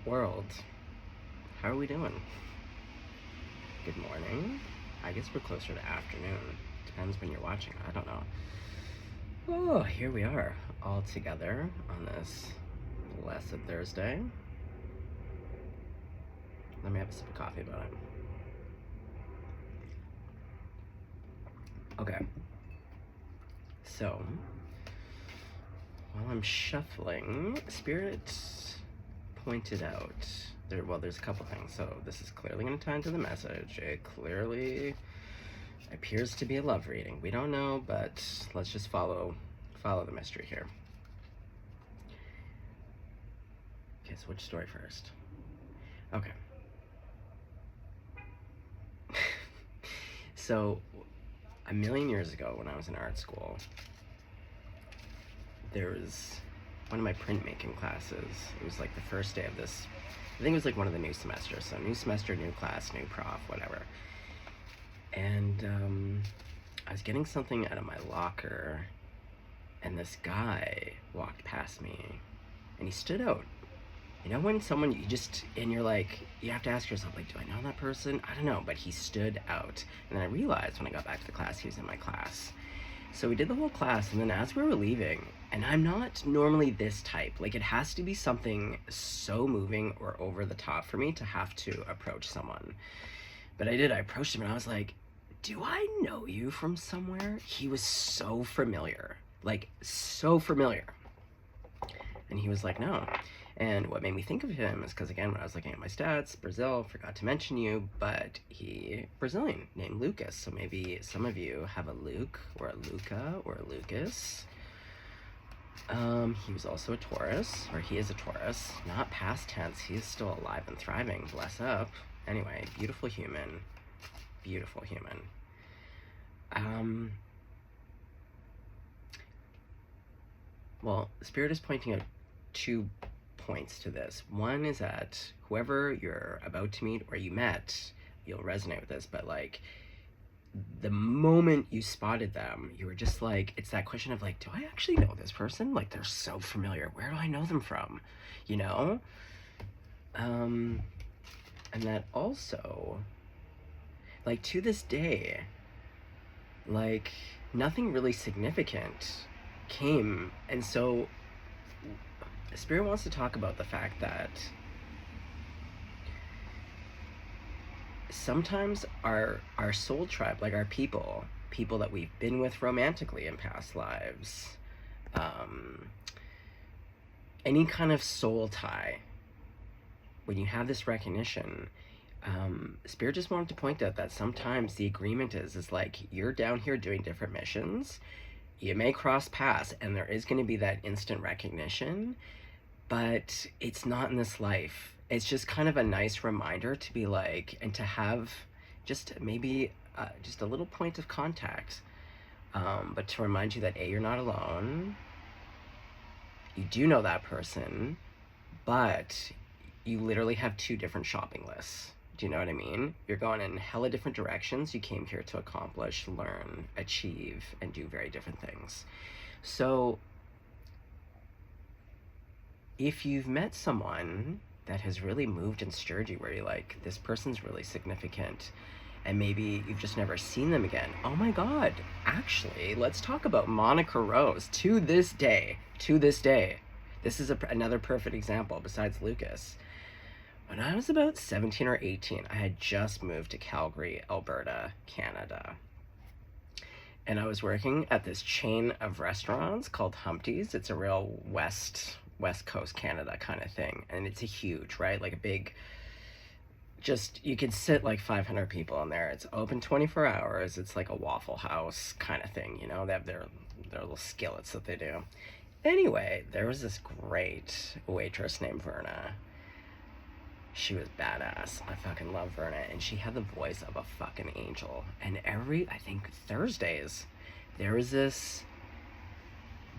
world. How are we doing? Good morning. I guess we're closer to afternoon. Depends when you're watching. I don't know. Oh, here we are, all together on this blessed Thursday. Let me have a sip of coffee about it. Okay. So, while I'm shuffling, Spirit pointed out there's a couple things. So this is clearly going to tie into the message. It clearly appears to be a love reading. We don't know, but let's just follow the mystery here. Okay, so which story first? Okay. So a million years ago when I was in art school, there was one of my printmaking classes. It was like the first day of this, I think it was like one of the new semesters. So new semester, new class, new prof, whatever. And I was getting something out of my locker, and this guy walked past me, and he stood out. You know when someone, you're like, you have to ask yourself, like, do I know that person? I don't know, but he stood out. And then I realized when I got back to the class, he was in my class. So we did the whole class, and then as we were leaving, and I'm not normally this type, like it has to be something so moving or over the top for me to have to approach someone. But I did, I approached him and I was like, do I know you from somewhere? He was so familiar, like so familiar. And he was like, no. And what made me think of him is because, again, when I was looking at my stats, Brazil, forgot to mention you, but he Brazilian, named Lucas. So maybe some of you have a Luke or a Luca or a Lucas. He was also a Taurus, or he is a Taurus, not past tense. He's still alive and thriving, bless up. Anyway, beautiful human, beautiful human. Well, Spirit is pointing out 2 points to this. One is that whoever you're about to meet or you met, you'll resonate with this, but like the moment you spotted them, you were just like, it's that question of like, do I actually know this person? Like they're so familiar. Where do I know them from? You know? And that also, like to this day, like nothing really significant came. And so Spirit wants to talk about the fact that sometimes our soul tribe, like our people that we've been with romantically in past lives, any kind of soul tie, when you have this recognition, Spirit just wanted to point out that sometimes the agreement is like you're down here doing different missions, you may cross paths and there is going to be that instant recognition, but it's not in this life. It's just kind of a nice reminder to be like, and to have just maybe just a little point of contact, but to remind you that you're not alone. You do know that person, but you literally have 2 different shopping lists. Do you know what I mean? You're going in hella different directions. You came here to accomplish, learn, achieve, and do very different things. So if you've met someone that has really moved and stirred you, where you're like, this person's really significant, and maybe you've just never seen them again. Oh my God, actually, let's talk about Monica Rose. To this day, this is another perfect example besides Lucas. When I was about 17 or 18, I had just moved to Calgary, Alberta, Canada. And I was working at this chain of restaurants called Humpty's. It's a real West Coast Canada kind of thing. And it's a huge, right? Like a big, just, you can sit like 500 people in there. It's open 24 hours. It's like a Waffle House kind of thing, you know? They have their little skillets that they do. Anyway, there was this great waitress named Verna. She was badass. I fucking love Verna, and she had the voice of a fucking angel. And I think Thursdays, there was this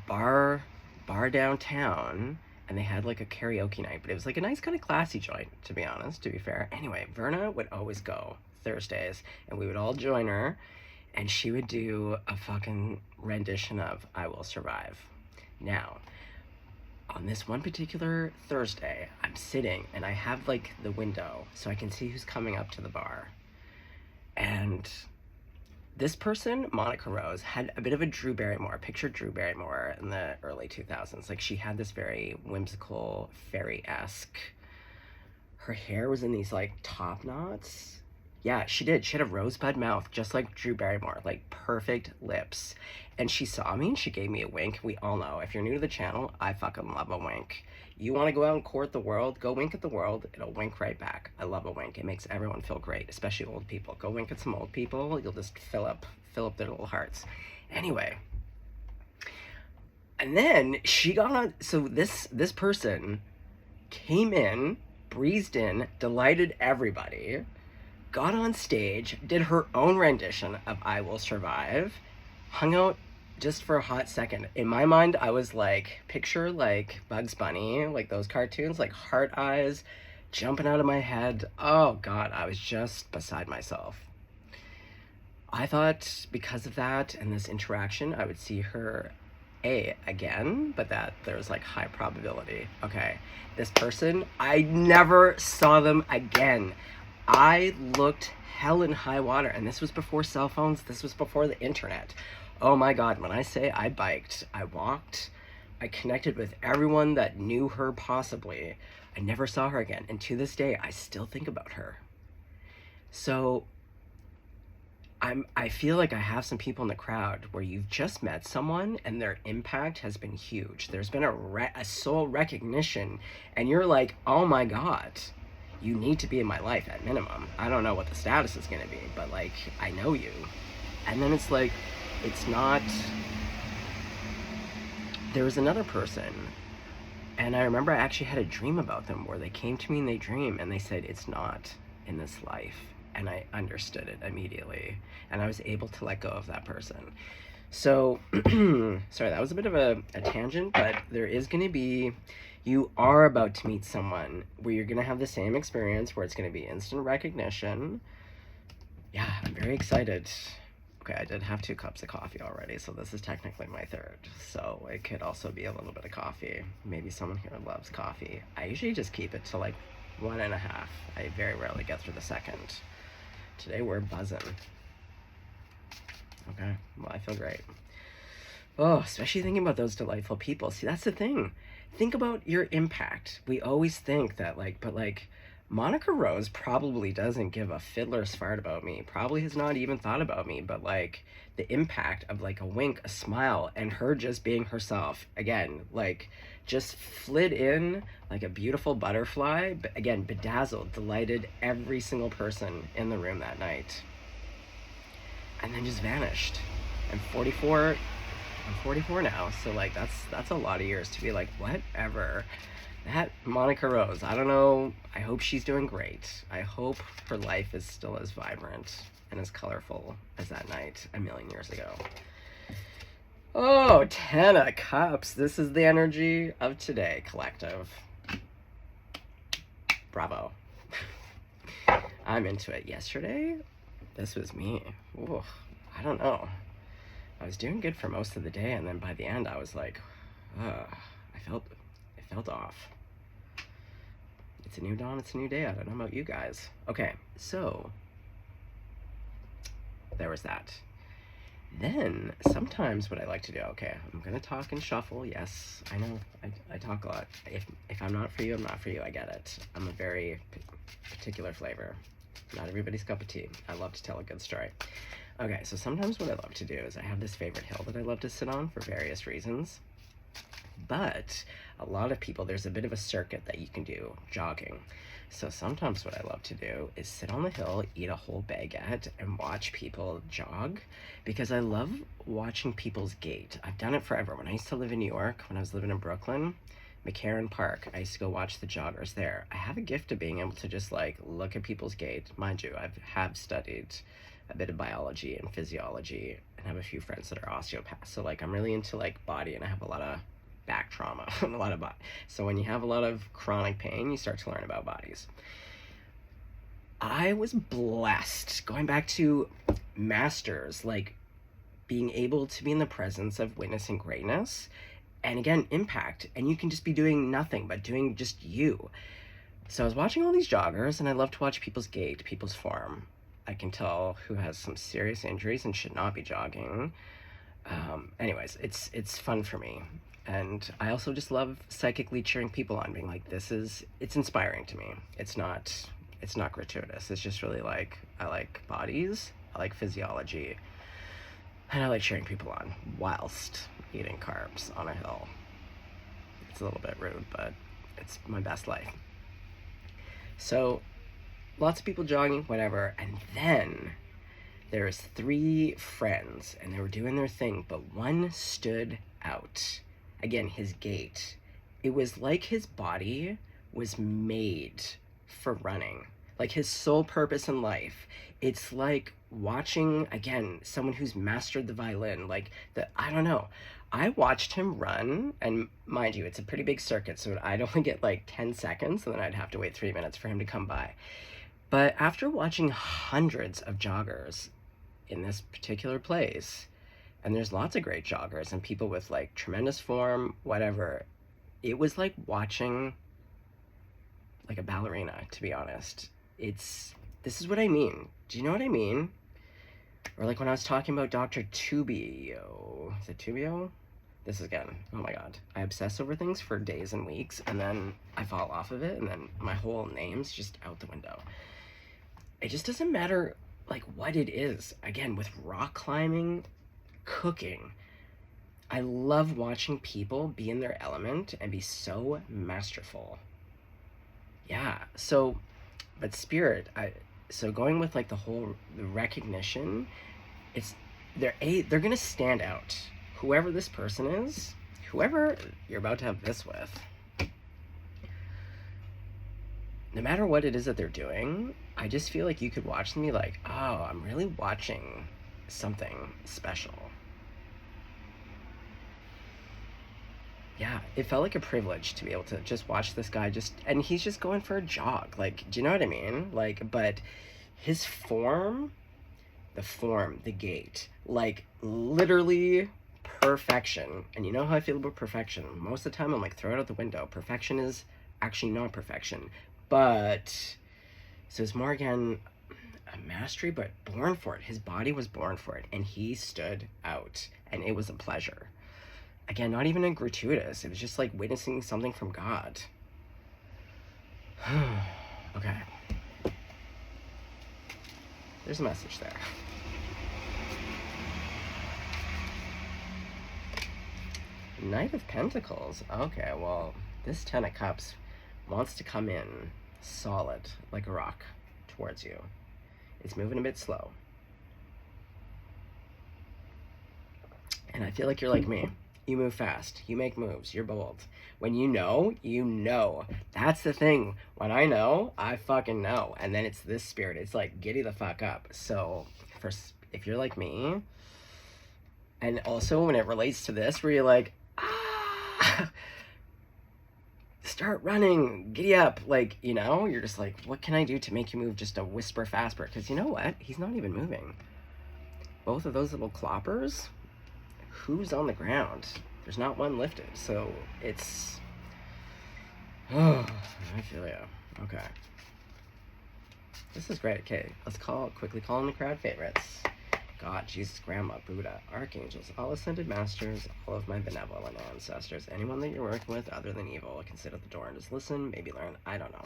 bar downtown, and they had like a karaoke night, but it was like a nice kind of classy joint, to be honest, to be fair. Anyway, Verna would always go Thursdays, and we would all join her, and she would do a fucking rendition of I Will Survive. Now, on this one particular Thursday, I'm sitting and I have like the window so I can see who's coming up to the bar. And this person, Monica Rose, had a bit of a Drew Barrymore. Picture Drew Barrymore in the early 2000s. Like, she had this very whimsical, fairy-esque. Her hair was in these like top knots. Yeah, she did. She had a rosebud mouth, just like Drew Barrymore, like perfect lips. And she saw me and she gave me a wink. We all know, if you're new to the channel, I fucking love a wink. You want to go out and court the world? Go wink at the world. It'll wink right back. I love a wink. It makes everyone feel great, especially old people. Go wink at some old people. You'll just fill up their little hearts. Anyway. And then she got on. So this person came in, breezed in, delighted everybody, got on stage, did her own rendition of I Will Survive, hung out just for a hot second. In my mind, I was like, picture like Bugs Bunny, like those cartoons, like heart eyes jumping out of my head. Oh God, I was just beside myself. I thought because of that and this interaction, I would see her again, but that there's like high probability. Okay, this person, I never saw them again. I looked hell in high water, and this was before cell phones. This was before the internet. Oh my God, when I say I biked, I walked, I connected with everyone that knew her possibly. I never saw her again, and to this day, I still think about her. So I feel like I have some people in the crowd where you've just met someone and their impact has been huge. There's been a soul recognition, and you're like, oh my God, you need to be in my life at minimum. I don't know what the status is going to be, but like, I know you. And then it's like, it's not. There was another person, and I remember I actually had a dream about them where they came to me in their dream and they said, it's not in this life. And I understood it immediately, and I was able to let go of that person. So, sorry, that was a bit of a tangent, but there is going to be, you are about to meet someone where you're going to have the same experience, where it's going to be instant recognition. Yeah, I'm very excited. Okay, I did have 2 cups of coffee already, so this is technically my 3rd. So it could also be a little bit of coffee. Maybe someone here loves coffee. I usually just keep it to like 1.5. I very rarely get through the 2nd. Today we're buzzing. Okay, well, I feel great. Oh, especially thinking about those delightful people. See, that's the thing. Think about your impact. We always think that, like, but like, Monica Rose probably doesn't give a fiddler's fart about me. Probably has not even thought about me, but like, the impact of like a wink, a smile, and her just being herself. Again, like, just flid in like a beautiful butterfly. But again, bedazzled, delighted every single person in the room that night. And then just vanished. I'm 44 now, so like that's a lot of years to be like, whatever. That Monica Rose, I don't know, I hope she's doing great. I hope her life is still as vibrant and as colorful as that night a million years ago. Oh, 10 of Cups. This is the energy of today, collective. Bravo. I'm into it. Yesterday, this was me. Ooh, I don't know. I was doing good for most of the day, and then by the end, I was like, it felt off. It's a new dawn, it's a new day. I don't know about you guys. Okay, so there was that. Then sometimes what I like to do, okay, I'm gonna talk and shuffle. Yes, I know I talk a lot. If I'm not for you, I'm not for you. I get it. I'm a very particular flavor. Not everybody's cup of tea. I love to tell a good story. Okay, so sometimes what I love to do is I have this favorite hill that I love to sit on for various reasons. But a lot of people, there's a bit of a circuit that you can do, jogging. So sometimes what I love to do is sit on the hill, eat a whole baguette, and watch people jog, because I love watching people's gait. I've done it forever. When I used to live in New York, when I was living in Brooklyn, McCarran Park, I used to go watch the joggers there. I have a gift of being able to just like look at people's gait. Mind you, I have studied a bit of biology and physiology and have a few friends that are osteopaths. So like I'm really into like body, and I have a lot of back trauma and a lot of body. So when you have a lot of chronic pain, you start to learn about bodies. I was blessed, going back to masters, like being able to be in the presence of witnessing greatness And again, impact. And you can just be doing nothing but doing just you. So I was watching all these joggers, and I love to watch people's gait, people's form. I can tell who has some serious injuries and should not be jogging. Anyways, it's fun for me. And I also just love psychically cheering people on, being like, it's inspiring to me. It's not gratuitous. It's just really like, I like bodies, I like physiology, and I like cheering people on whilst eating carbs on a hill. It's a little bit rude, but it's my best life. So lots of people jogging, whatever. And then there's 3 friends, and they were doing their thing, but one stood out. Again, his gait. It was like his body was made for running. Like his sole purpose in life. It's like watching, again, someone who's mastered the violin. I don't know. I watched him run, and mind you, it's a pretty big circuit, so I'd only get like 10 seconds, and then I'd have to wait 3 minutes for him to come by. But after watching hundreds of joggers in this particular place, and there's lots of great joggers and people with like tremendous form, whatever, it was like watching like a ballerina, to be honest. This is what I mean. Do you know what I mean? Or like when I was talking about Dr. Tubio. Is it Tubio? This is again, oh my god. I obsess over things for days and weeks, and then I fall off of it, and then my whole name's just out the window. It just doesn't matter like what it is. Again, with rock climbing, cooking, I love watching people be in their element and be so masterful. Yeah, so, but spirit, so going with like the recognition, they're gonna stand out. Whoever this person is, whoever you're about to have this with, no matter what it is that they're doing, I just feel like you could watch them and be like, oh, I'm really watching something special. Yeah, it felt like a privilege to be able to just watch this guy and he's just going for a jog. Like, do you know what I mean? Like, but his form, the gait, like literally perfection. And you know how I feel about perfection. Most of the time I'm like, throw it out the window. Perfection is actually not perfection. But, so it's more again, a mastery, but born for it. His body was born for it, and he stood out, and it was a pleasure. Again, not even a gratuitous. It was just like witnessing something from God. Okay. There's a message there. Knight of Pentacles. Okay, well, this 10 of Cups wants to come in solid, like a rock, towards you. It's moving a bit slow. And I feel like you're like me. You move fast. You make moves. You're bold. When you know, you know. That's the thing. When I know, I fucking know. And then it's this spirit. It's like, giddy the fuck up. So, if you're like me, and also when it relates to this, where you're like, start running, giddy up. Like, you know, you're just like, what can I do to make you move just a whisper faster? Because you know what? He's not even moving. Both of those little cloppers, who's on the ground? There's not one lifted. So it's, oh, I feel ya. Okay. This is great. Okay, let's quickly call in the crowd favorites. God, Jesus, Grandma, Buddha, Archangels, all ascended masters, all of my benevolent ancestors, anyone that you're working with other than evil, can sit at the door and just listen, maybe learn, I don't know.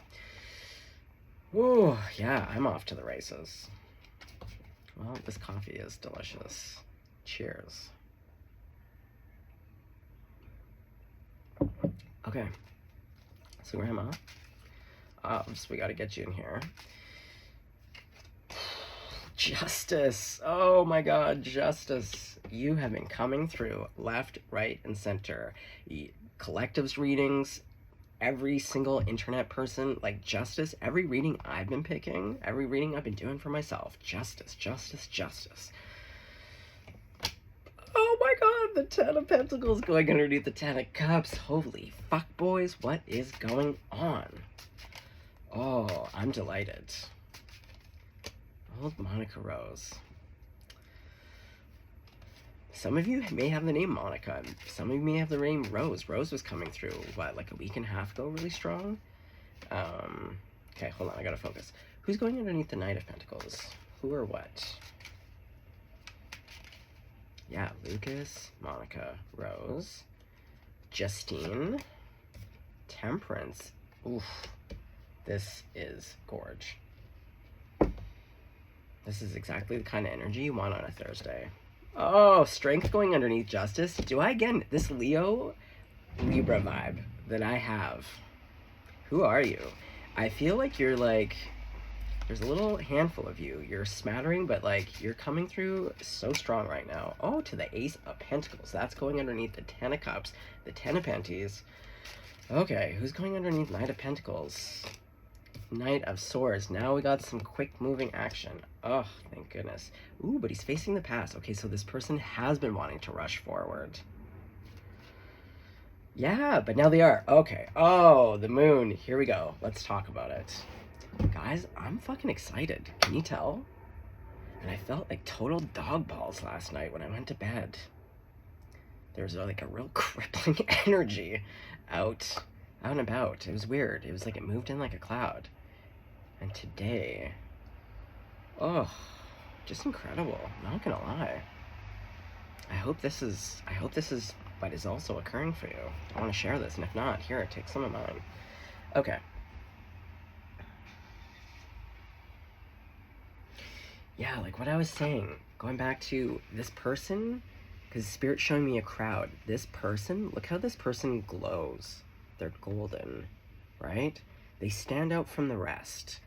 Whoa, yeah, I'm off to the races. Well, this coffee is delicious. Cheers. Okay, so Grandma, so we gotta get you in here. Justice. Oh my God, Justice. You have been coming through left, right, and center. Collectives readings, every single internet person, like Justice, every reading I've been picking, every reading I've been doing for myself. Justice, Justice, Justice. Oh my God, the 10 of Pentacles going underneath the 10 of Cups. Holy fuck, boys, what is going on? Oh, I'm delighted. Old Monica Rose. Some of you may have the name Monica. Some of you may have the name Rose. Rose was coming through, what, like a week and a half ago, really strong? Okay, hold on, I gotta focus. Who's going underneath the Knight of Pentacles? Who or what? Yeah, Lucas, Monica, Rose, Justine, Temperance. Oof, this is gorge. This is exactly the kind of energy you want on a Thursday. Oh, Strength going underneath Justice. Do I, again, this Libra vibe that I have? Who are you? I feel like you're like, there's a little handful of you. You're smattering, but like you're coming through so strong right now. Oh, to the Ace of Pentacles. That's going underneath the Ten of Cups, the Ten of Panties. Okay, who's going underneath Knight of Pentacles? Knight of Swords. Now we got some quick moving action. Oh, thank goodness. Ooh, but he's facing the past. Okay, so this person has been wanting to rush forward. Yeah, but now they are. Okay. Oh, the moon. Here we go. Let's talk about it. Guys, I'm fucking excited. Can you tell? And I felt like total dog balls last night when I went to bed. There was like a real crippling energy out and about. It was weird. It was like it moved in like a cloud. And today, oh, just incredible. Not gonna lie. I hope this is what is also occurring for you. I want to share this, and if not, here, take some of mine. Okay. Yeah, like what I was saying, going back to this person, because Spirit's showing me a crowd. This person, look how this person glows. They're golden, right? They stand out from the rest.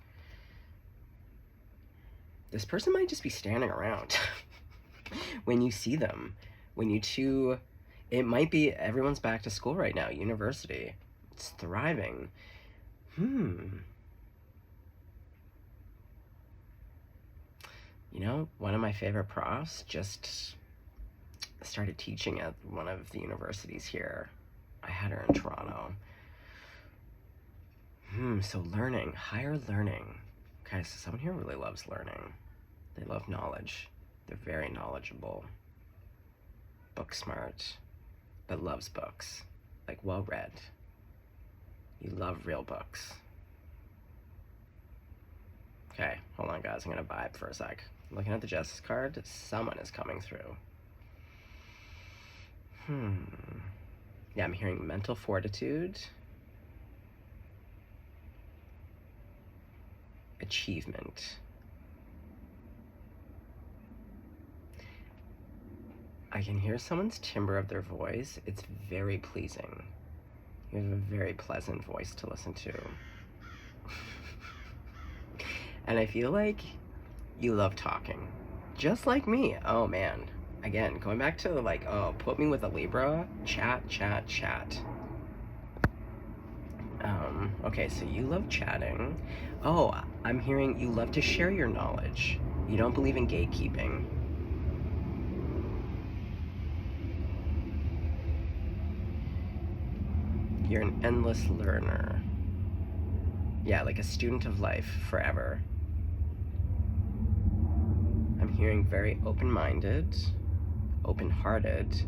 This person might just be standing around when you see them. When you two, it might be everyone's back to school right now, university. It's thriving. You know, one of my favorite profs just started teaching at one of the universities here. I had her in Toronto. So learning, higher learning. Okay, so someone here really loves learning. They love knowledge. They're very knowledgeable. Book smart, but loves books. Like well read. You love real books. Okay, hold on guys, I'm gonna vibe for a sec. Looking at the Justice card, someone is coming through. Yeah, I'm hearing mental fortitude. Achievement. I can hear someone's timbre of their voice. It's very pleasing. You have a very pleasant voice to listen to. And I feel like you love talking. Just like me. Oh man. Again, going back to like, oh, put me with a Libra. Chat, chat, chat. Okay, so you love chatting. Oh, I'm hearing you love to share your knowledge. You don't believe in gatekeeping. You're an endless learner. Yeah, like a student of life forever. I'm hearing very open-minded, open-hearted.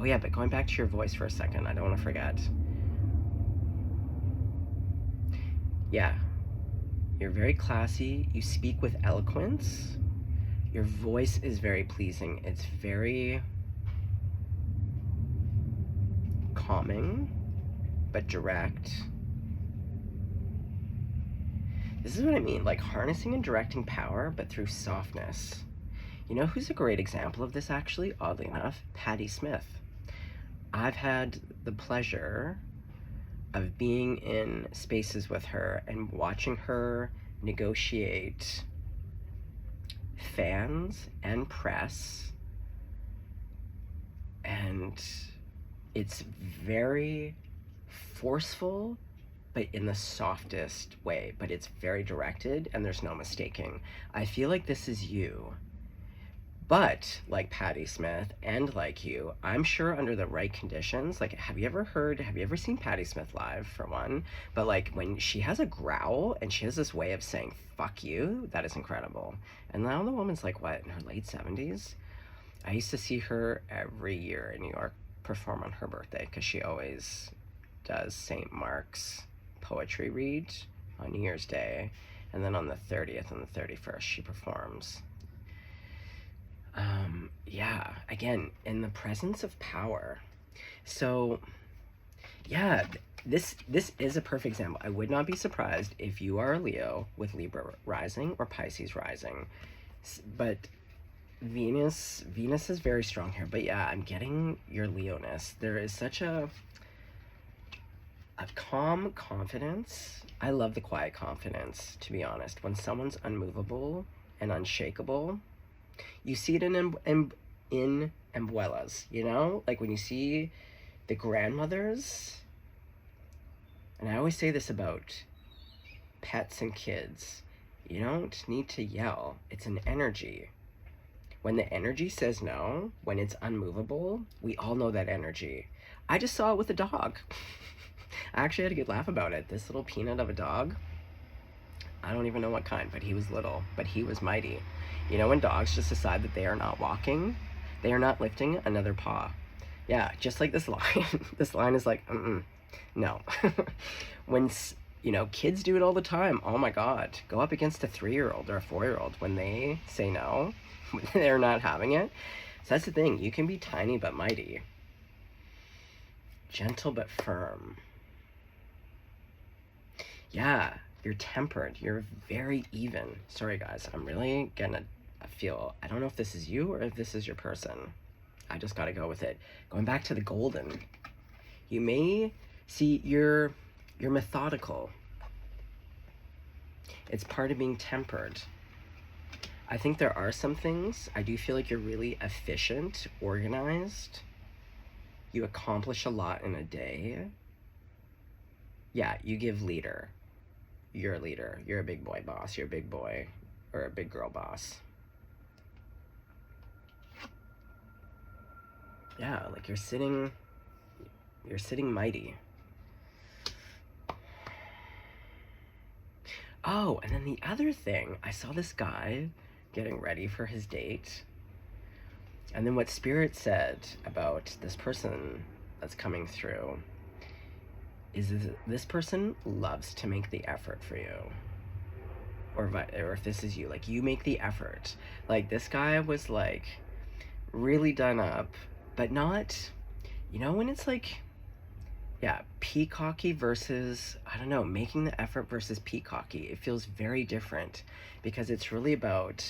Oh yeah, but going back to your voice for a second, I don't want to forget. Yeah, you're very classy. You speak with eloquence. Your voice is very pleasing. It's very calming, but direct. This is what I mean, like harnessing and directing power, but through softness. You know who's a great example of this, actually, oddly enough? Patti Smith. I've had the pleasure of being in spaces with her and watching her negotiate fans and press, and it's very forceful, but in the softest way, but it's very directed and there's no mistaking. I feel like this is you. But like Patti Smith and like you, I'm sure under the right conditions, like have you ever seen Patti Smith live for one? But like when she has a growl and she has this way of saying, fuck you, that is incredible. And now the woman's like what, in her late 70s? I used to see her every year in New York perform on her birthday because she always does St. Mark's poetry read on New Year's Day, and then on the 30th and the 31st she performs. Yeah, again, in the presence of power. So yeah, this is a perfect example. I would not be surprised if you are a Leo with Libra rising or Pisces rising, but Venus is very strong here. But yeah, I'm getting your Leoness. There is such a calm confidence. I love the quiet confidence, to be honest. When someone's unmovable and unshakable, you see it in abuelas, you know? Like when you see the grandmothers, and I always say this about pets and kids, you don't need to yell. It's an energy. When the energy says no, when it's unmovable, we all know that energy. I just saw it with a dog. I actually had a good laugh about it. This little peanut of a dog, I don't even know what kind, but he was little, but he was mighty. You know when dogs just decide that they are not walking, they are not lifting another paw. Yeah, just like this lion. This lion is like, no. When, you know, kids do it all the time. Oh my God, go up against a 3-year-old or a 4-year-old when they say no, when they're not having it. So that's the thing, you can be tiny but mighty. Gentle but firm. Yeah, you're tempered. You're very even. Sorry, guys. I'm really gonna feel... I don't know if this is you or if this is your person. I just gotta go with it. Going back to the golden. You may see you're methodical. It's part of being tempered. I think there are some things. I do feel like you're really efficient, organized. You accomplish a lot in a day. Yeah, you give leader. You're a leader. You're a big boy boss. You're a big boy or a big girl boss. Yeah, like you're sitting mighty. Oh, and then the other thing, I saw this guy getting ready for his date. And then what Spirit said about this person that's coming through is this person loves to make the effort for you. Or if this is you, like you make the effort. Like this guy was like really done up, but not, you know, when it's like, yeah, peacocky versus, I don't know, making the effort versus peacocky. It feels very different because it's really about,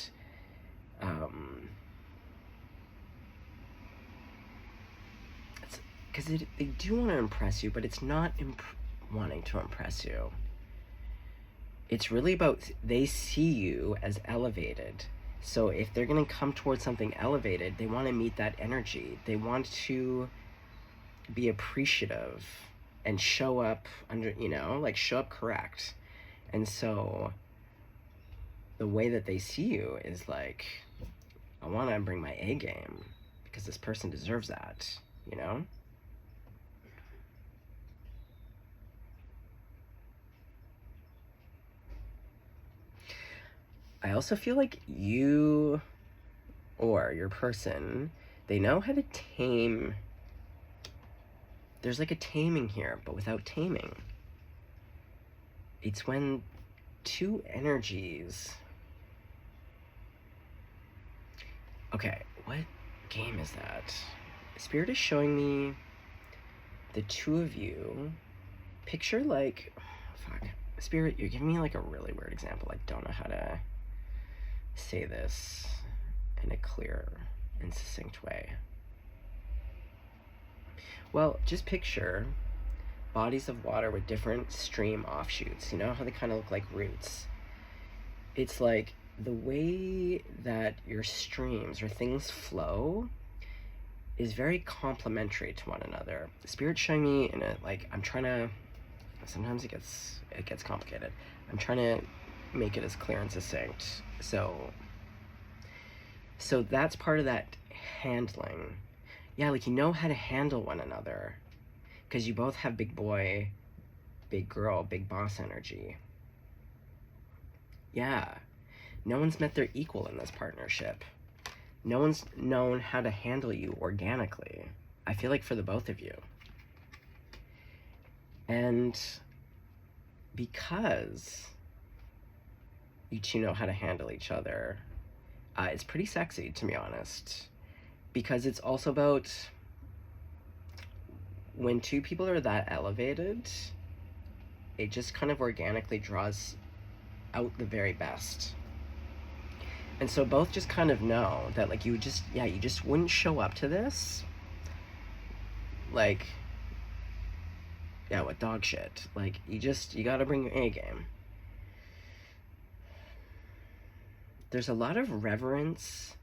because they do want to impress you, but it's not wanting to impress you. It's really about, they see you as elevated. So if they're going to come towards something elevated, they want to meet that energy. They want to be appreciative and show up under, you know, like show up correct. And so the way that they see you is like, I want to bring my A game because this person deserves that, you know? I also feel like you or your person, they know how to tame. There's like a taming here, but without taming. It's when two energies... Okay, what game is that? Spirit is showing me the two of you. Picture like... fuck. Spirit, you're giving me like a really weird example. I don't know how to say this in a clear and succinct way. Well, just picture bodies of water with different stream offshoots. You know how they kind of look like roots? It's like the way that your streams or things flow is very complementary to one another. Spirit's showing me in a, like, I'm trying to, sometimes it gets complicated. I'm trying to make it as clear and succinct. So that's part of that handling. Yeah, like you know how to handle one another because you both have big boy, big girl, big boss energy. Yeah, no one's met their equal in this partnership. No one's known how to handle you organically. I feel like for the both of you. And because you two know how to handle each other, it's pretty sexy, to be honest. Because it's also about when two people are that elevated, it just kind of organically draws out the very best. And so both just kind of know that, like, you just wouldn't show up to this, like, yeah, with dog shit. Like, you gotta bring your A game. There's a lot of reverence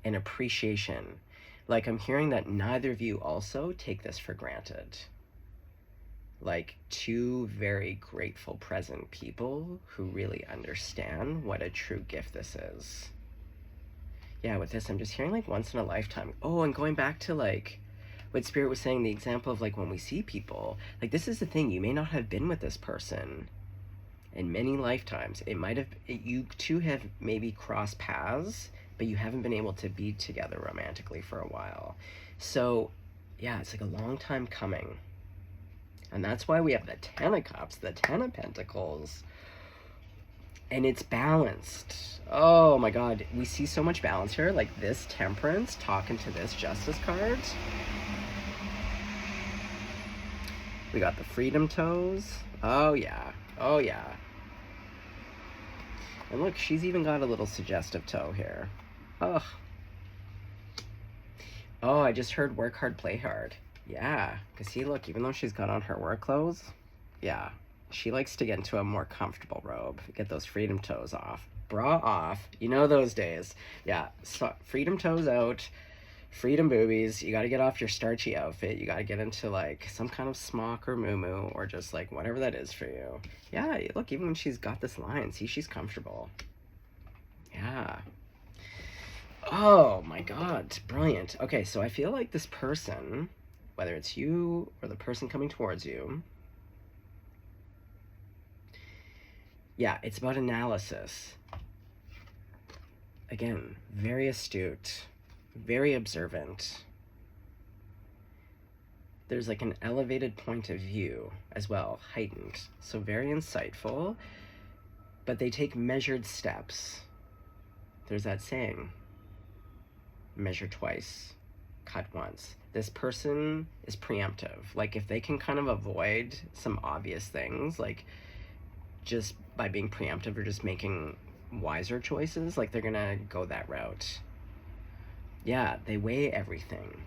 and appreciation. Like, I'm hearing that neither of you also take this for granted. Like, two very grateful, present people who really understand what a true gift this is. Yeah, with this, I'm just hearing, like, once in a lifetime. Oh, and going back to, like, what Spirit was saying, the example of, like, when we see people, like, this is the thing, you may not have been with this person in many lifetimes. You two have maybe crossed paths, but you haven't been able to be together romantically for a while. So, yeah, it's like a long time coming. And that's why we have the Ten of Cups, the Ten of Pentacles. And it's balanced. Oh my god, we see so much balance here. Like this Temperance talking to this Justice card. We got the Freedom toes. Oh yeah, oh yeah. And look, she's even got a little suggestive toe here. Ugh. Oh, I just heard work hard, play hard. Yeah, because see, look, even though she's got on her work clothes, yeah, she likes to get into a more comfortable robe, get those freedom toes off. Bra off, you know those days. Yeah, so freedom toes out, freedom boobies, you gotta get off your starchy outfit, you gotta get into like some kind of smock or muumuu, or just like whatever that is for you. Yeah, look, even when she's got this line, see, she's comfortable. Yeah. Oh my god, brilliant. Okay, so I feel like this person, whether it's you or the person coming towards you, yeah, it's about analysis. Again, very astute, very observant. There's like an elevated point of view as well, heightened. So very insightful, but they take measured steps. There's that saying, measure twice, cut once. This person is preemptive. Like if they can kind of avoid some obvious things, like just by being preemptive or just making wiser choices, like they're gonna go that route. Yeah, they weigh everything.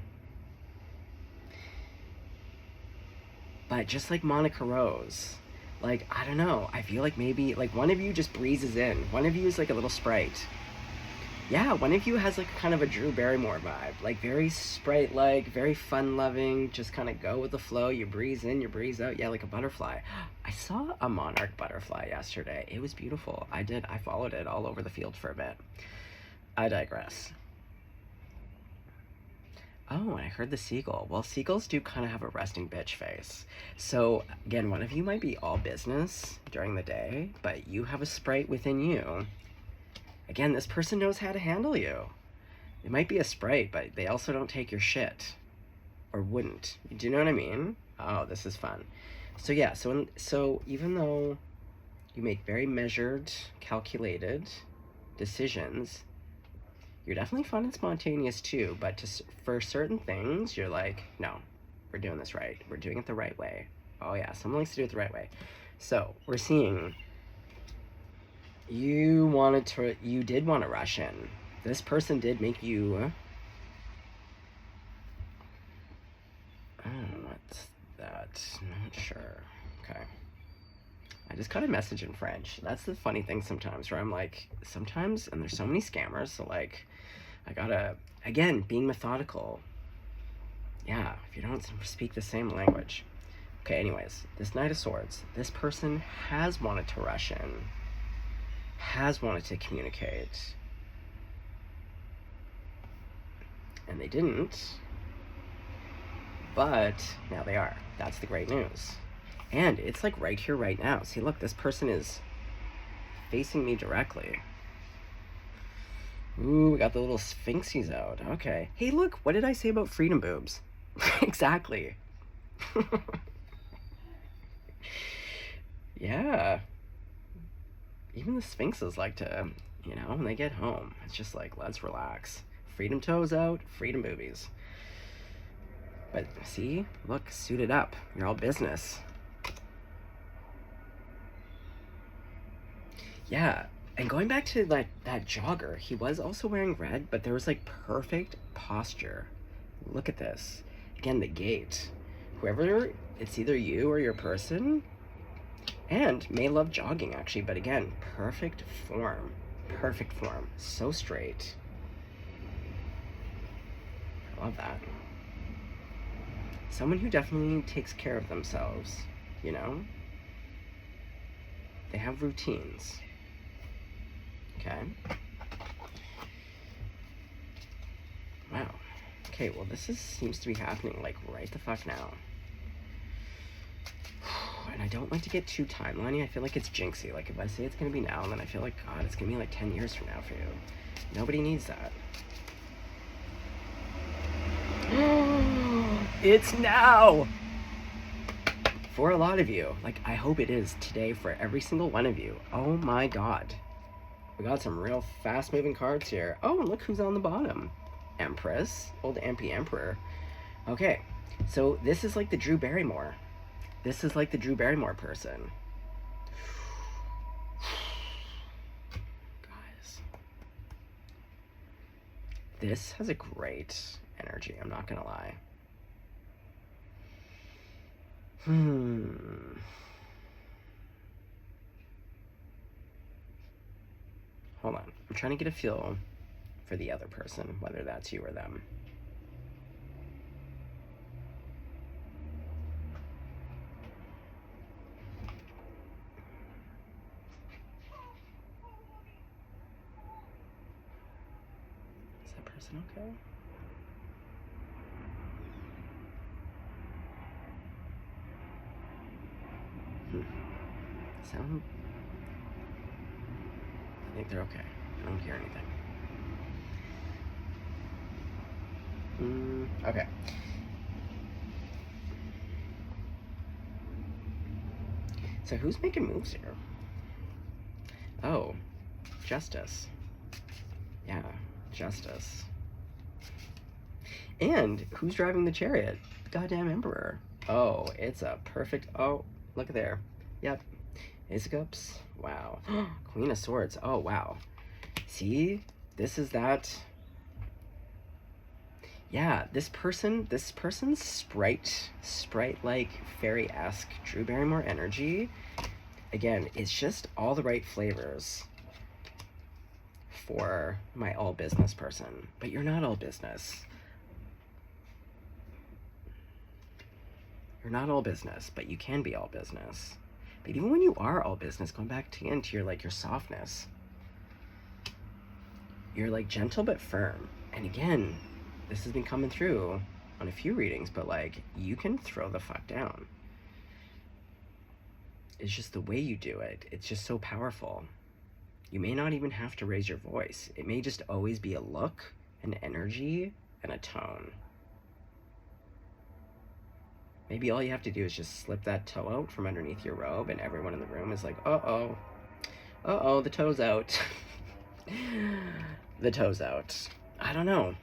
But just like Monica Rose, like, I don't know, I feel like maybe like one of you just breezes in. One of you is like a little sprite. Yeah, one of you has like kind of a Drew Barrymore vibe, like very sprite-like, very fun-loving, just kind of go with the flow. You breeze in, you breeze out. Yeah, like a butterfly. I saw a monarch butterfly yesterday. It was beautiful. I followed it all over the field for a bit. I digress. Oh, and I heard the seagull. Well, seagulls do kind of have a resting bitch face. So, again, one of you might be all business during the day, but you have a sprite within you. Again, this person knows how to handle you. They might be a sprite, but they also don't take your shit. Or wouldn't. Do you know what I mean? Oh, this is fun. So yeah, so even though you make very measured, calculated decisions, you're definitely fun and spontaneous too, but for certain things, you're like, no, we're doing this right. We're doing it the right way. Oh yeah, someone likes to do it the right way. So we're seeing you did want to rush in. This person did make you, what's that? Not sure. Okay. I just got a message in French. That's the funny thing sometimes, where I'm like, sometimes, and there's so many scammers, so like, I gotta, again, being methodical. Yeah, if you don't speak the same language. Okay, anyways, this Knight of Swords, this person has wanted to rush in, has wanted to communicate, and they didn't, but now they are. That's the great news. And it's like right here, right now. See, look, this person is facing me directly. Ooh, we got the little sphinxies out. Okay. Hey, look, what did I say about freedom boobs? Exactly. Yeah. Even the sphinxes like to, when they get home, it's just like, let's relax. Freedom toes out, freedom boobies. But see, look, suited up. You're all business. Yeah, and going back to that jogger, he was also wearing red, but there was like perfect posture. Look at this. Again, the gait. Whoever, it's either you or your person, and may love jogging actually, but again, perfect form. Perfect form. So straight. I love that. Someone who definitely takes care of themselves, you know? They have routines. Okay. Wow. Okay, well seems to be happening like right the fuck now. And I don't like to get too timeliney. I feel like it's jinxy. Like if I say it's gonna be now, then I feel like, God, it's gonna be like 10 years from now for you. Nobody needs that. It's now! For a lot of you. Like, I hope it is today for every single one of you. Oh my God. We got some real fast-moving cards here. Oh, and look who's on the bottom. Empress. Old Ampy Emperor. Okay, so this is like the Drew Barrymore. This is like the Drew Barrymore person. Guys. This has a great energy, I'm not gonna lie. Hold on. I'm trying to get a feel for the other person, whether that's you or them. Is that person okay? Sound... I think they're okay. I don't hear anything. Okay. So who's making moves here? Oh, Justice. Yeah, Justice. And who's driving the chariot? Goddamn Emperor. Oh, it's a perfect... Oh, look at there. Yep. Ace of Cups. Wow. Queen of Swords. Oh, wow. See? This is that... Yeah, this person's sprite-like, fairy-esque Drew Barrymore energy. Again, it's just all the right flavors for my all business person. But you're not all business. You're not all business, but you can be all business. But even when you are all business, going back to your softness, you're like gentle but firm. And again, this has been coming through on a few readings, but like you can throw the fuck down. It's just the way you do it. It's just so powerful. You may not even have to raise your voice. It may just always be a look, an energy, and a tone. Maybe all you have to do is just slip that toe out from underneath your robe and everyone in the room is like, uh-oh. Uh-oh, the toe's out. The toe's out. I don't know.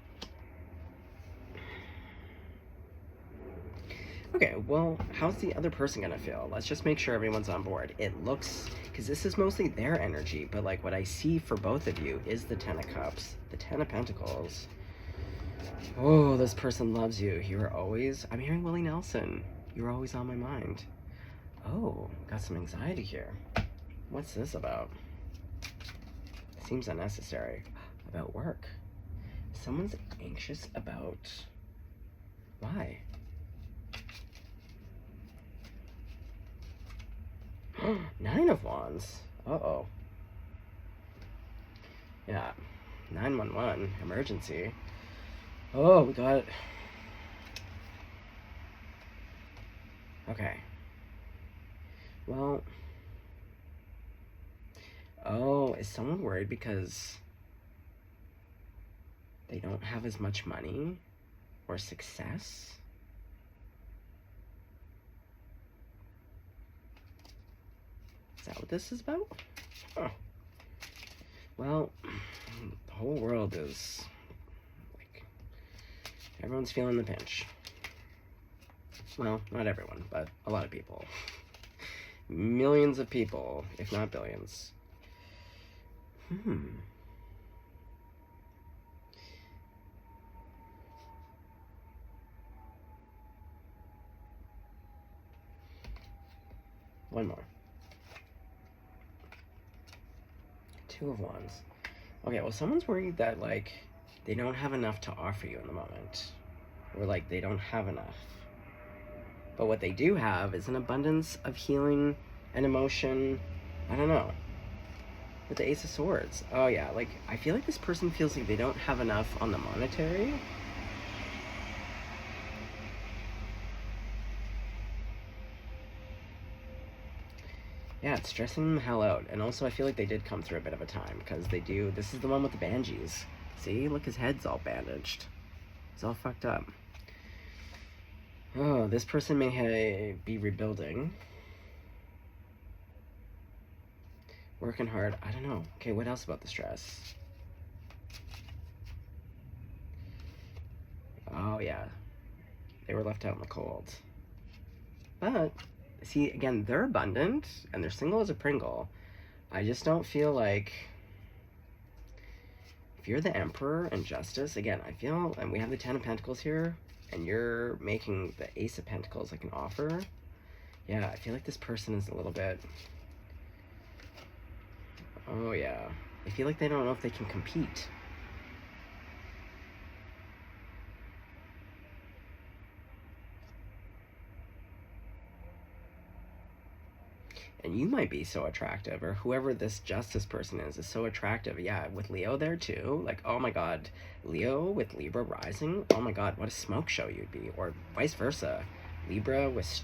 Okay, well, how's the other person gonna feel? Let's just make sure everyone's on board. It looks, because this is mostly their energy, but like what I see for both of you is the Ten of Cups, the Ten of Pentacles. Oh, this person loves you. You're always, I'm hearing Willie Nelson. You're always on my mind. Oh, got some anxiety here. What's this about? Seems unnecessary. About work. Someone's anxious about... Why? Nine of Wands. Uh-oh. Yeah. 911. Emergency. Oh, we got... Okay. Well... Oh, is someone worried because They don't have as much money or success. Is that what this is about? Oh. Well, the whole world is like, everyone's feeling the pinch. Well, not everyone, but a lot of people. Millions of people, if not billions. One more. Two of Wands. Okay, well, someone's worried that, like, they don't have enough to offer you in the moment. Or, like, they don't have enough. But what they do have is an abundance of healing and emotion. I don't know. With the Ace of Swords. Oh, yeah, like, I feel like this person feels like they don't have enough on the monetary. Yeah, it's stressing them the hell out. And also, I feel like they did come through a bit of a time, because they do. This is the one with the Banshees. See? Look, his head's all bandaged. He's all fucked up. Oh, this person may be rebuilding. Working hard. I don't know. Okay, what else about the stress? Oh, yeah. They were left out in the cold. But, see, again, they're abundant, and they're single as a Pringle. I just don't feel like... If you're the Emperor and Justice, again, I feel... And we have the Ten of Pentacles here, and you're making the Ace of Pentacles like an offer. Yeah, I feel like this person is a little bit... Oh, yeah. I feel like they don't know if they can compete. And you might be so attractive, or whoever this Justice person is so attractive. Yeah, with Leo there too. Like, oh my god, Leo with Libra rising. Oh my god, what a smoke show you'd be. Or vice versa. Libra with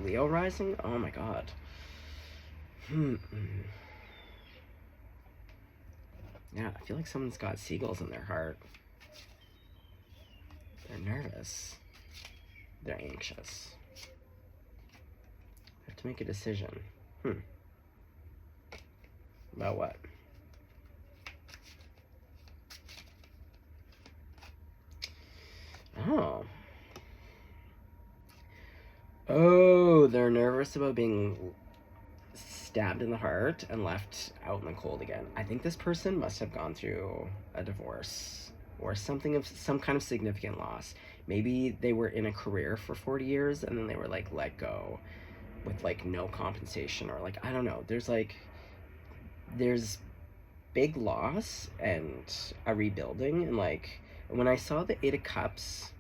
Leo rising. Oh my god. Yeah, I feel like someone's got seagulls in their heart. They're nervous. They're anxious. They have to make a decision. About what? Oh. Oh, they're nervous about being stabbed in the heart and left out in the cold again. I think this person must have gone through a divorce or something of some kind of significant loss. Maybe they were in a career for 40 years and then they were like let go with like no compensation, or like, I don't know. There's big loss and a rebuilding. And like when I saw the Eight of Cups,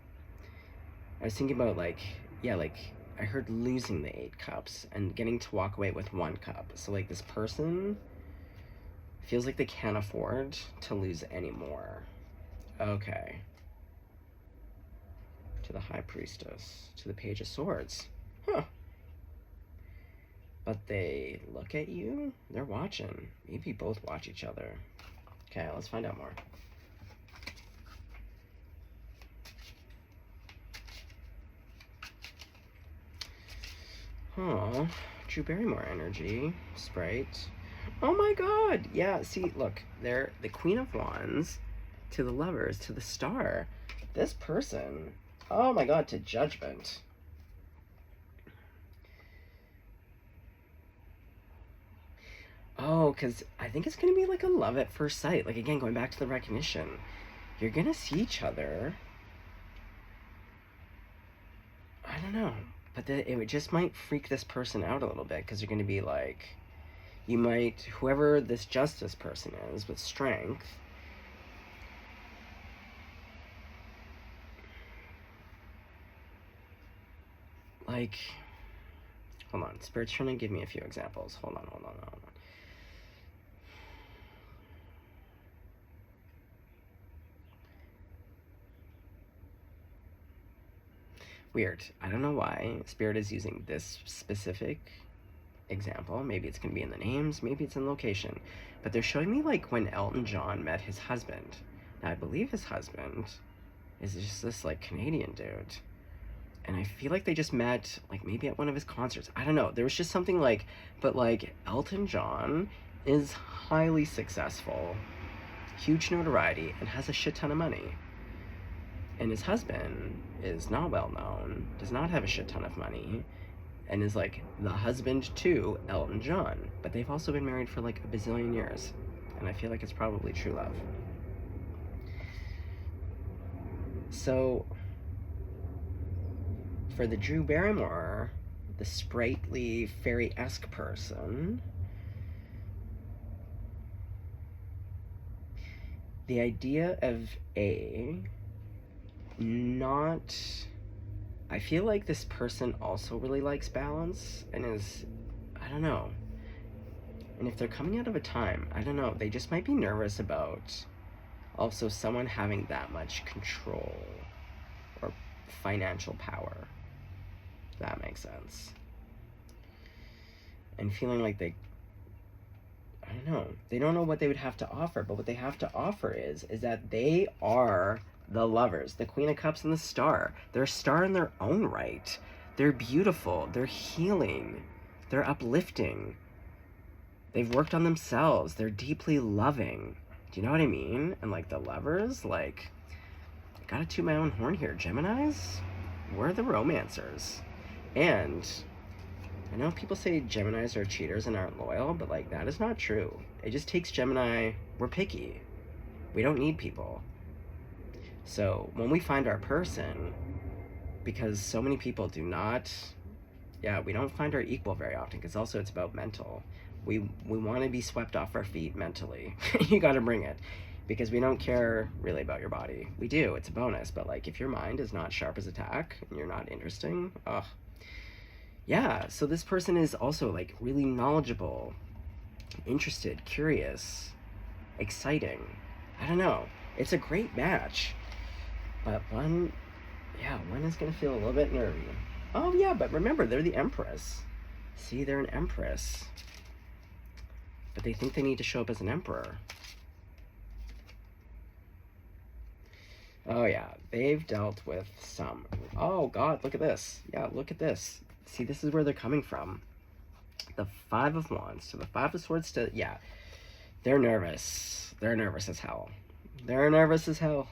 I was thinking about like, yeah, like I heard losing the 8 cups and getting to walk away with 1 cup. So like this person feels like they can't afford to lose anymore. Okay. To the High Priestess. To the Page of Swords. Huh. But they look at you? They're watching. Maybe both watch each other. Okay, let's find out more. Oh, Drew Barrymore energy. Sprite. Oh my god! Yeah, see, look. They're the Queen of Wands to the Lovers to the Star. This person, oh my god, to Judgment. Oh, because I think it's going to be like a love at first sight. Like, again, going back to the recognition. You're going to see each other. I don't know. But it just might freak this person out a little bit, because you're going to be like, you might, whoever this Justice person is with strength, like, hold on, Spirit's trying to give me a few examples. Hold on. Weird. I don't know why Spirit is using this specific example. Maybe it's going to be in the names, maybe it's in location. But they're showing me like when Elton John met his husband. I believe his husband is just this like Canadian dude. And I feel like they just met like maybe at one of his concerts. I don't know. There was just something like, but like Elton John is highly successful, huge notoriety, and has a shit ton of money. And his husband is not well known, does not have a shit ton of money, and is like the husband to Elton John. But they've also been married for like a bazillion years. And I feel like it's probably true love. So, for the Drew Barrymore, the sprightly, fairy-esque person, the idea of not... I feel like this person also really likes balance and is... I don't know. And if they're coming out of a time, I don't know, they just might be nervous about also someone having that much control or financial power. If that makes sense. And feeling like they, I don't know, they don't know what they would have to offer, but what they have to offer is that they are the lovers, the Queen of Cups and the Star. They're a star in their own right. They're beautiful, they're healing, they're uplifting. They've worked on themselves, they're deeply loving. Do you know what I mean? And like the lovers, like, I gotta toot my own horn here. Geminis, we're the romancers. And I know people say Geminis are cheaters and aren't loyal, but like that is not true. It just takes Gemini, we're picky. We don't need people. So when we find our person, because so many people do not, we don't find our equal very often, because also it's about mental. We want to be swept off our feet mentally. You got to bring it, because we don't care really about your body. We do, it's a bonus, but like if your mind is not sharp as a tack and you're not interesting, ugh. Yeah, so this person is also like really knowledgeable, interested, curious, exciting. I don't know. It's a great match. But one is going to feel a little bit nervy. Oh yeah, but remember, they're the Empress. See, they're an Empress. But they think they need to show up as an emperor. Oh yeah, they've dealt with some... Oh god, look at this. Yeah, look at this. See, this is where they're coming from. The Five of Wands to the Five of Swords to... Yeah, they're nervous. They're nervous as hell. They're nervous as hell.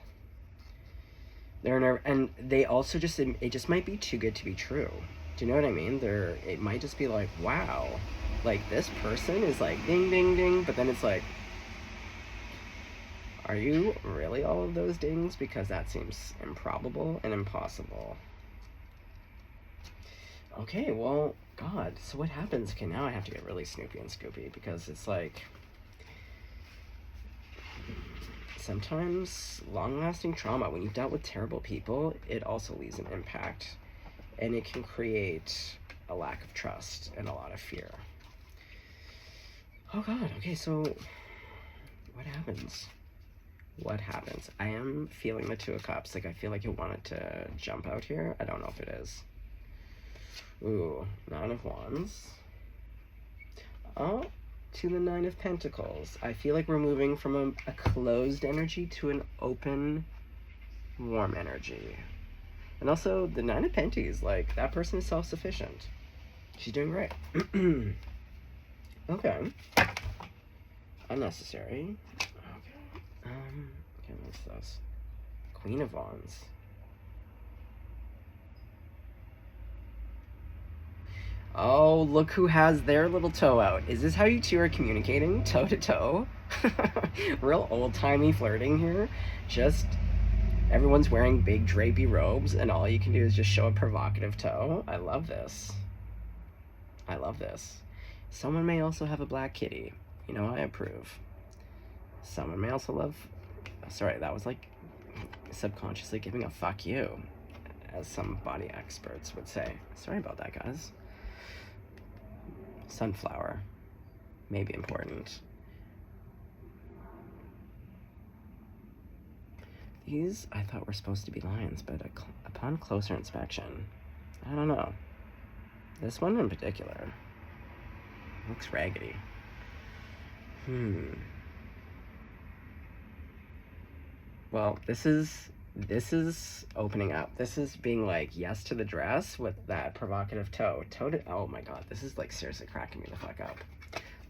They're nervous. And they also just... It just might be too good to be true. Do you know what I mean? It might just be like, wow. Like, this person is like, ding, ding, ding. But then it's like... Are you really all of those dings? Because that seems improbable and impossible. Okay, well, God, so what happens? Okay, now I have to get really snoopy and scoopy, because it's like... Sometimes long-lasting trauma, when you've dealt with terrible people, it also leaves an impact. And it can create a lack of trust and a lot of fear. Oh God, okay, so what happens? What happens? I am feeling the Two of Cups. Like, I feel like it wanted to jump out here. I don't know if it is. Ooh, Nine of Wands. Oh, to the Nine of Pentacles. I feel like we're moving from a closed energy to an open, warm energy. And also, the Nine of Pentacles, like, that person is self-sufficient. She's doing great. Okay. Unnecessary. Okay, what's this? Queen of Wands. Oh, look who has their little toe out. Is this how you two are communicating? Toe to toe? Real old-timey flirting here. Just everyone's wearing big drapey robes and all you can do is just show a provocative toe. I love this. I love this. Someone may also have a black kitty. You know, I approve. Someone may also love... Sorry, that was like subconsciously giving a fuck you, as some body experts would say. Sorry about that, guys. Sunflower may be important. These I thought were supposed to be lions, but upon closer inspection, I don't know. This one in particular looks raggedy. Well, this is opening up. This is being like yes to the dress with that provocative toe. Oh my god, this is like seriously cracking me the fuck up.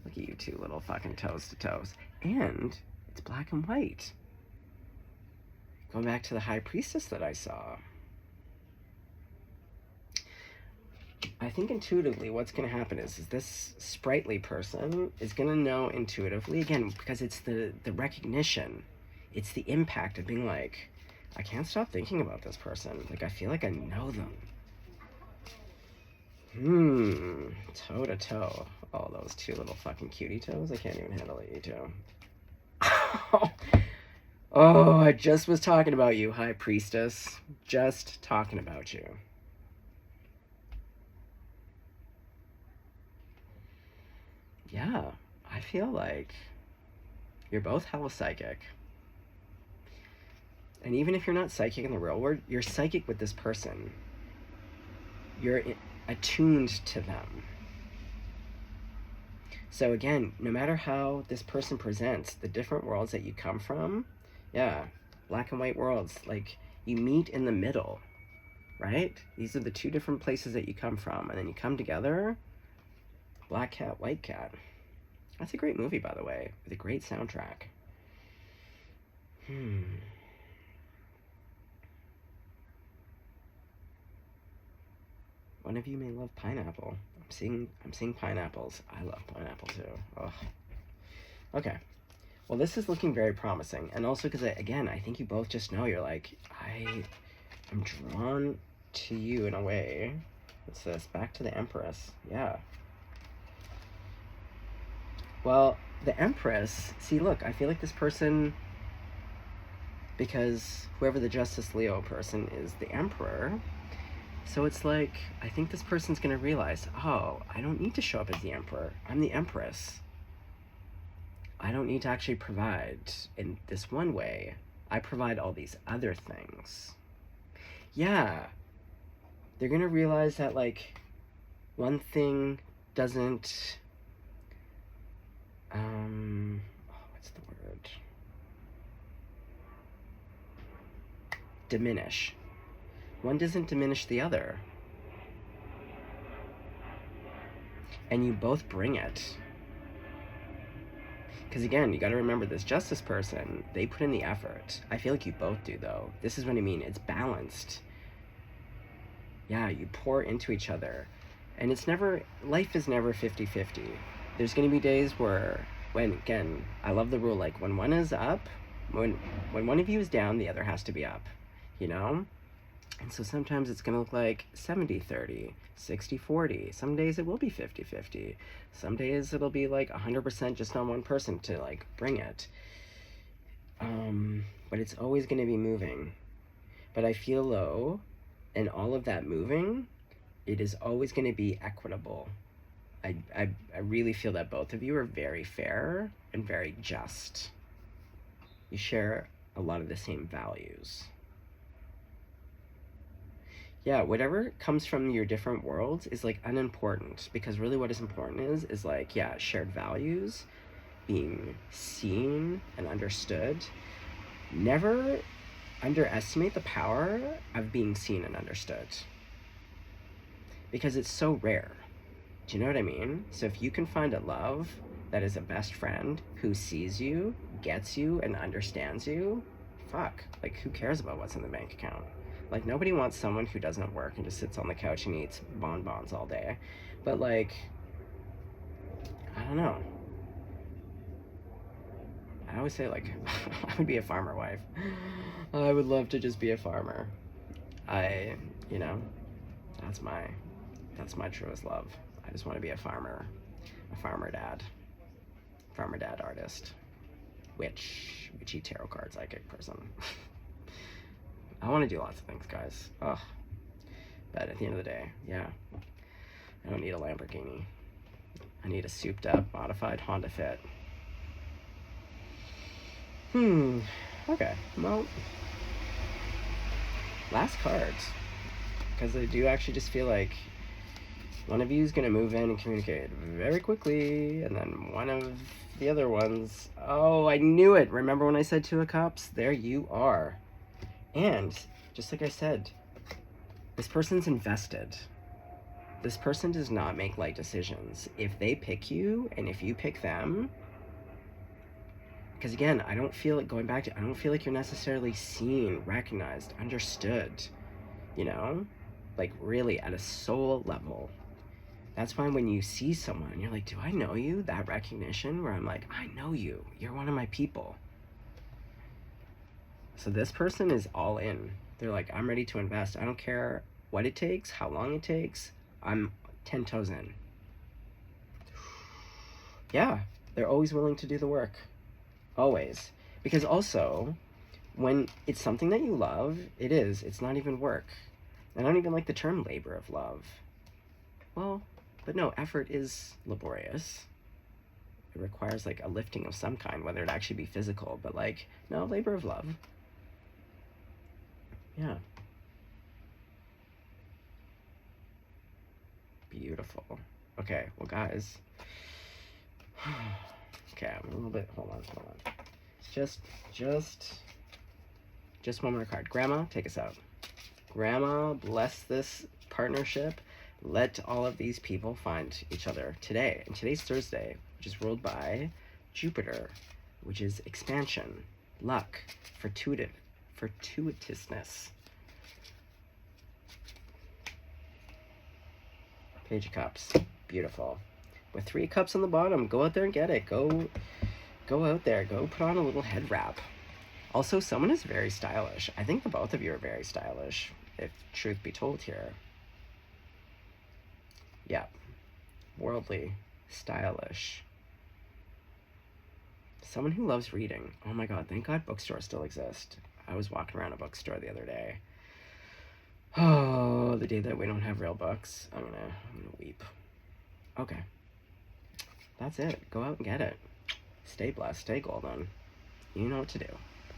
Look at you two little fucking toes to toes. And it's black and white. Going back to the high priestess that I saw. I think intuitively what's going to happen is this sprightly person is going to know intuitively, again, because it's the recognition. It's the impact of being like, I can't stop thinking about this person. Like, I feel like I know them. Toe to toe. Oh, those two little fucking cutie toes. I can't even handle it, you two. Oh, I just was talking about you, High Priestess. Just talking about you. Yeah, I feel like you're both hella psychic. And even if you're not psychic in the real world, you're psychic with this person. You're attuned to them. So again, no matter how this person presents, the different worlds that you come from, yeah, black and white worlds, like you meet in the middle, right? These are the two different places that you come from, and then you come together. Black Cat, White Cat. That's a great movie, by the way, with a great soundtrack. One of you may love pineapple. I'm seeing pineapples. I love pineapple too. Ugh. Okay. Well, this is looking very promising, and also because again, I think you both just know you're like, I am drawn to you in a way. What's this? Back to the Empress. Yeah. Well, the Empress, see, look, I feel like this person, because whoever the Justice Leo person is, the Emperor, so it's like, I think this person's going to realize, oh, I don't need to show up as the Emperor. I'm the Empress. I don't need to actually provide in this one way. I provide all these other things. Yeah. They're going to realize that, like, one thing doesn't... what's the word? Diminish. One doesn't diminish the other. And you both bring it. Because again, you got to remember this justice person, they put in the effort. I feel like you both do, though. This is what I mean. It's balanced. Yeah, you pour into each other. And it's never, life is never 50-50. There's going to be days where, when, again, I love the rule, like, when one is up, when one of you is down, the other has to be up, you know? And so sometimes it's going to look like 70-30, 60-40. Some days it will be 50-50. Some days it'll be like 100% just on one person to, like, bring it. But it's always going to be moving. But I feel, though, in all of that moving, it is always going to be equitable. I really feel that both of you are very fair and very just. You share a lot of the same values. Yeah, whatever comes from your different worlds is like unimportant, because really what is important is like, yeah, shared values, being seen and understood. Never underestimate the power of being seen and understood, because it's so rare. Do you know what I mean? So if you can find a love that is a best friend who sees you, gets you, and understands you, fuck, like, who cares about what's in the bank account? Like, nobody wants someone who doesn't work and just sits on the couch and eats bonbons all day. But, like, I don't know. I always say, like, I would be a farmer wife. I would love to just be a farmer. You know, that's my truest love. I just want to be a farmer dad artist, witchy tarot card psychic person. I want to do lots of things, guys. Ugh. But at the end of the day, yeah, I don't need a Lamborghini. I need a souped up, modified Honda Fit. Okay, well, last cards, because I do actually just feel like one of you is going to move in and communicate very quickly, and then one of the other ones. Oh, I knew it. Remember when I said Two of Cups? There you are. And just like I said, this person's invested. This person does not make light decisions. If they pick you and if you pick them, because again, I don't feel like, going back to, I don't feel like you're necessarily seen, recognized, understood, you know? Like really at a soul level. That's why when you see someone, you're like, do I know you? That recognition where I'm like, I know you. You're one of my people. So this person is all in. They're like, I'm ready to invest. I don't care what it takes, how long it takes. I'm 10 toes in. Yeah, they're always willing to do the work. Always. Because also, when it's something that you love, it's not even work. I don't even like the term labor of love. Well, but no, effort is laborious. It requires like a lifting of some kind, whether it actually be physical, but like, no, labor of love. Yeah. Beautiful. Okay, well guys. Okay, I'm a little bit, hold on. Just one more card. Grandma, take us out. Grandma, bless this partnership. Let all of these people find each other today. And today's Thursday, which is ruled by Jupiter, which is expansion, luck, fortuitousness. Page of Cups. Beautiful. With 3 cups on the bottom, go out there and get it. Go out there. Go put on a little head wrap. Also, someone is very stylish. I think the both of you are very stylish, if truth be told here. Yeah. Worldly. Stylish. Someone who loves reading. Oh my god, thank god bookstores still exist. I was walking around a bookstore the other day. Oh, the day that we don't have real books. I'm gonna weep. Okay. That's it. Go out and get it. Stay blessed. Stay golden. You know what to do.